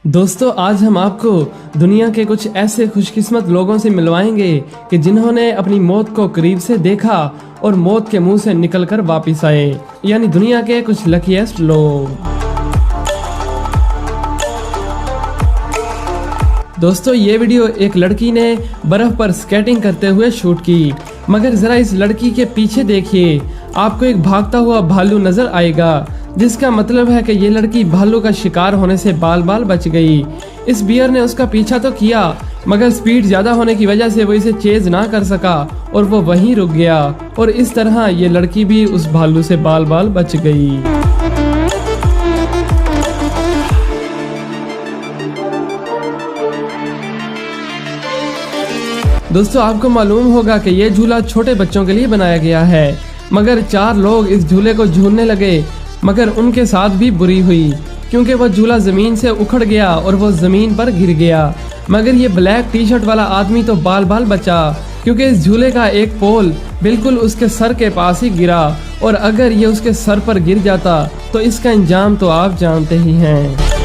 दोस्तों आज हम आपको दुनिया के कुछ ऐसे खुशकिस्मत लोगों से मिलवाएंगे कि जिन्होंने अपनी मौत को करीब से देखा और मौत के मुंह से निकलकर वापस आए, यानी दुनिया के कुछ लकीएस्ट लोग। दोस्तों ये वीडियो एक लड़की ने बर्फ पर स्केटिंग करते हुए शूट की, मगर जरा इस लड़की के पीछे देखिए, आपको एक भागता हुआ भालू नजर आएगा, जिसका मतलब है कि ये लड़की भालू का शिकार होने से बाल बाल बच गई। इस बियर ने उसका पीछा तो किया, मगर स्पीड ज्यादा होने की वजह से वो इसे चेज ना कर सका और वो वहीं रुक गया, और इस तरह ये लड़की भी उस भालू से बाल बाल बच गई। दोस्तों आपको मालूम होगा कि ये झूला छोटे बच्चों के लिए बनाया गया है, मगर 4 लोग इस झूले को झूलने लगे, मगर उनके साथ भी बुरी हुई, क्योंकि वह झूला जमीन से उखड़ गया और वो जमीन पर गिर गया। मगर ये ब्लैक टी शर्ट वाला आदमी तो बाल बाल बचा, क्योंकि इस झूले का एक पोल बिल्कुल उसके सर के पास ही गिरा, और अगर ये उसके सर पर गिर जाता तो इसका अंजाम तो आप जानते ही हैं।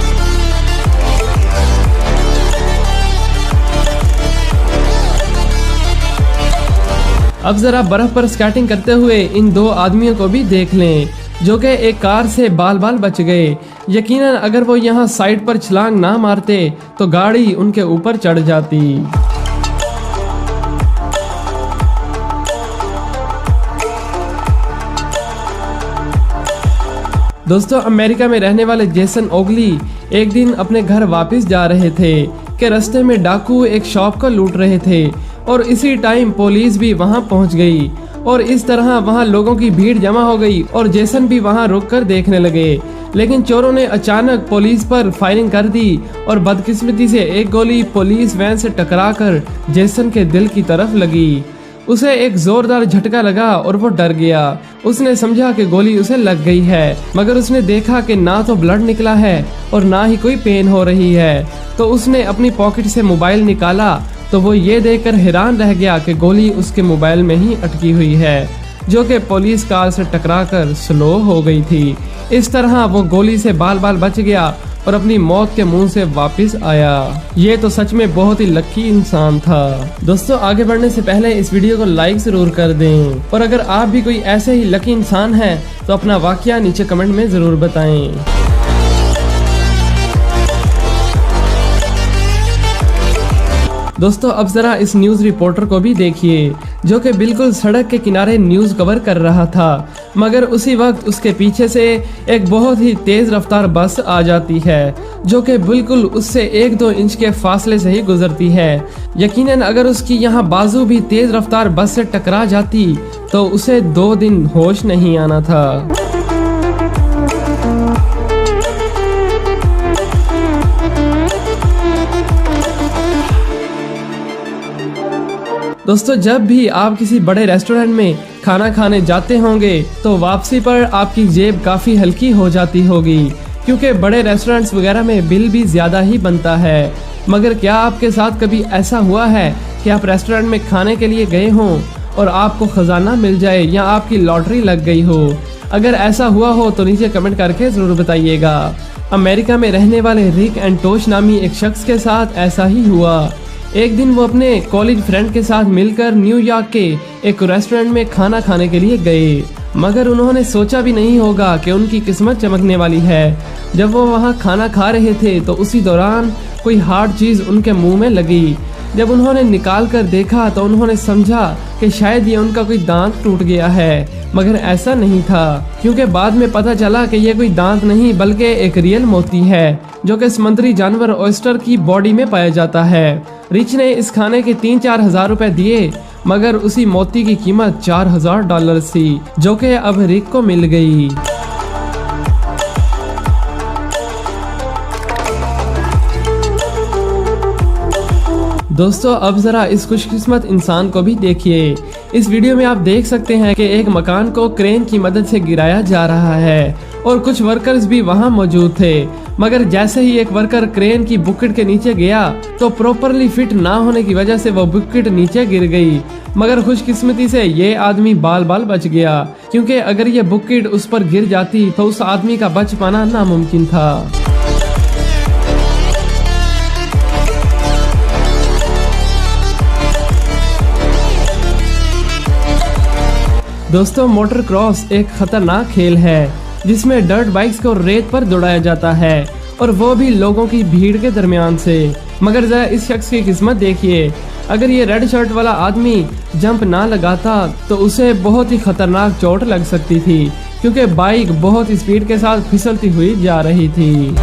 अब जरा बर्फ पर स्केटिंग करते हुए इन 2 आदमियों को भी देख लें, जो कि एक कार से बाल बाल बच गए। यकीनन अगर वो यहाँ साइड पर छलांग ना मारते तो गाड़ी उनके ऊपर चढ़ जाती। दोस्तों अमेरिका में रहने वाले जेसन ओगली एक दिन अपने घर वापस जा रहे थे कि रास्ते में डाकू एक शॉप को लूट रहे थे, और इसी टाइम पुलिस भी वहां पहुंच गई, और इस तरह वहां लोगों की भीड़ जमा हो गई और जेसन भी वहां रुककर देखने लगे। लेकिन चोरों ने अचानक पुलिस पर फायरिंग कर दी, और बदकिस्मती से एक गोली पुलिस वैन से टकराकर जेसन के दिल की तरफ लगी। उसे एक जोरदार झटका लगा और वो डर गया। उसने समझा कि गोली उसे लग गई है, मगर उसने देखा कि ना तो ब्लड निकला है और ना ही कोई पेन हो रही है। तो उसने अपनी पॉकेट से मोबाइल निकाला, तो वो ये देखकर हैरान रह गया कि गोली उसके मोबाइल में ही अटकी हुई है, जो कि पुलिस कार से टकराकर स्लो हो गई थी। इस तरह वो गोली से बाल बाल बच गया और अपनी मौत के मुंह से वापस आया। ये तो सच में बहुत ही लकी इंसान था। दोस्तों आगे बढ़ने से पहले इस वीडियो को लाइक जरूर कर दें, और अगर आप भी कोई ऐसे ही लकी इंसान हैं तो अपना वाकया नीचे कमेंट में जरूर बताएं। दोस्तों अब जरा इस न्यूज रिपोर्टर को भी देखिए, जो कि बिल्कुल सड़क के किनारे न्यूज कवर कर रहा था, मगर उसी वक्त उसके पीछे से एक बहुत ही तेज रफ्तार बस आ जाती है, जो कि बिल्कुल उससे 1-2 इंच के फासले से ही गुजरती है। यकीनन अगर उसकी यहाँ बाजू भी तेज रफ्तार बस से टकरा जाती तो उसे 2 दिन होश नहीं आना था। दोस्तों जब भी आप किसी बड़े रेस्टोरेंट में खाना खाने जाते होंगे तो वापसी पर आपकी जेब काफ़ी हल्की हो जाती होगी, क्योंकि बड़े रेस्टोरेंट्स वगैरह में बिल भी ज़्यादा ही बनता है। मगर क्या आपके साथ कभी ऐसा हुआ है कि आप रेस्टोरेंट में खाने के लिए गए हों और आपको खजाना मिल जाए या आपकी लॉटरी लग गई हो? अगर ऐसा हुआ हो तो नीचे कमेंट करके ज़रूर बताइएगा। अमेरिका में रहने वाले रिक एंटोश नामी एक शख्स के साथ ऐसा ही हुआ। एक दिन वो अपने कॉलेज फ्रेंड के साथ मिलकर न्यूयॉर्क के एक रेस्टोरेंट में खाना खाने के लिए गए, मगर उन्होंने सोचा भी नहीं होगा कि उनकी किस्मत चमकने वाली है। जब वो वहाँ खाना खा रहे थे तो उसी दौरान कोई हार्ड चीज़ उनके मुंह में लगी। जब उन्होंने निकाल कर देखा तो उन्होंने समझा कि शायद ये उनका कोई दांत टूट गया है, मगर ऐसा नहीं था, क्योंकि बाद में पता चला कि ये कोई दांत नहीं बल्कि एक रियल मोती है, जो कि समुद्री जानवर ऑयस्टर की बॉडी में पाया जाता है। रिच ने इस खाने के 3-4 हज़ार रुपए दिए, मगर उसी मोती की कीमत $4000 थी, जो कि अब रिक को मिल गई। दोस्तों अब जरा इस खुशकिस्मत इंसान को भी देखिए। इस वीडियो में आप देख सकते हैं कि एक मकान को क्रेन की मदद से गिराया जा रहा है, और कुछ वर्कर्स भी वहां मौजूद थे, मगर जैसे ही एक वर्कर क्रेन की बुकेट के नीचे गया तो प्रॉपरली फिट ना होने की वजह से वो बुकेट नीचे गिर गई। मगर खुशकिस्मती से ये आदमी बाल बाल बच गया, क्योंकि अगर ये बुकेट उस पर गिर जाती तो उस आदमी का बच पाना नामुमकिन था। दोस्तों मोटर क्रॉस एक खतरनाक खेल है जिसमें डर्ट बाइक्स को रेत पर दौड़ाया जाता है और वो भी लोगों की भीड़ के दरमियान से। मगर जरा इस शख्स की किस्मत देखिए, अगर ये रेड शर्ट वाला आदमी जंप ना लगाता तो उसे बहुत ही खतरनाक चोट लग सकती थी, क्योंकि बाइक बहुत स्पीड के साथ फिसलती हुई जा रही थी।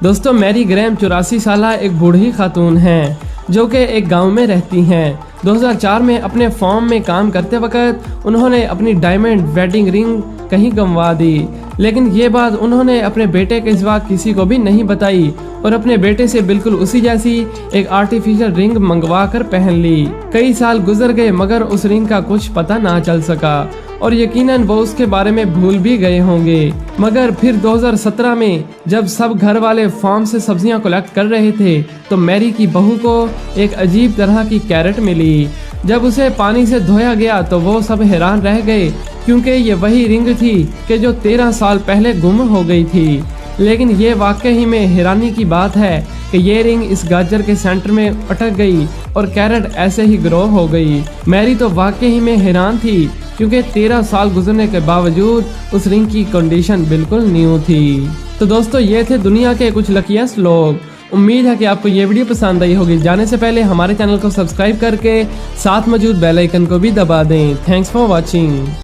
दोस्तों मैरी ग्रैम 84 साल एक बूढ़ी खातून हैं जो कि एक गांव में रहती हैं। 2004 में अपने फॉर्म में काम करते वक्त उन्होंने अपनी डायमंड वेडिंग रिंग कहीं गंवा दी, लेकिन ये बात उन्होंने अपने बेटे के सिवा किसी को भी नहीं बताई और अपने बेटे से बिल्कुल उसी जैसी एक आर्टिफिशियल रिंग मंगवा कर पहन ली। कई साल गुजर गए मगर उस रिंग का कुछ पता ना चल सका और यकीनन वो उसके बारे में भूल भी गए होंगे। मगर फिर 2017 में जब सब घर वाले फार्म से सब्जियां कलेक्ट कर रहे थे तो मैरी की बहू को एक अजीब तरह की कैरेट मिली। जब उसे पानी से धोया गया तो वो सब हैरान रह गए, क्योंकि ये वही रिंग थी कि जो 13 साल पहले गुम हो गई थी। लेकिन ये वाकई में हैरानी की बात है कि ये रिंग इस गाजर के सेंटर में अटक गई और कैरेट ऐसे ही ग्रो हो गई। मैरी तो वाकई में हैरान थी, क्योंकि 13 साल गुजरने के बावजूद उस रिंग की कंडीशन बिल्कुल न्यू थी। तो दोस्तों ये थे दुनिया के कुछ लकीएस्ट लोग। उम्मीद है कि आपको ये वीडियो पसंद आई होगी। जाने से पहले हमारे चैनल को सब्सक्राइब करके साथ मौजूद बेल आइकन को भी दबा दें। Thanks for watching.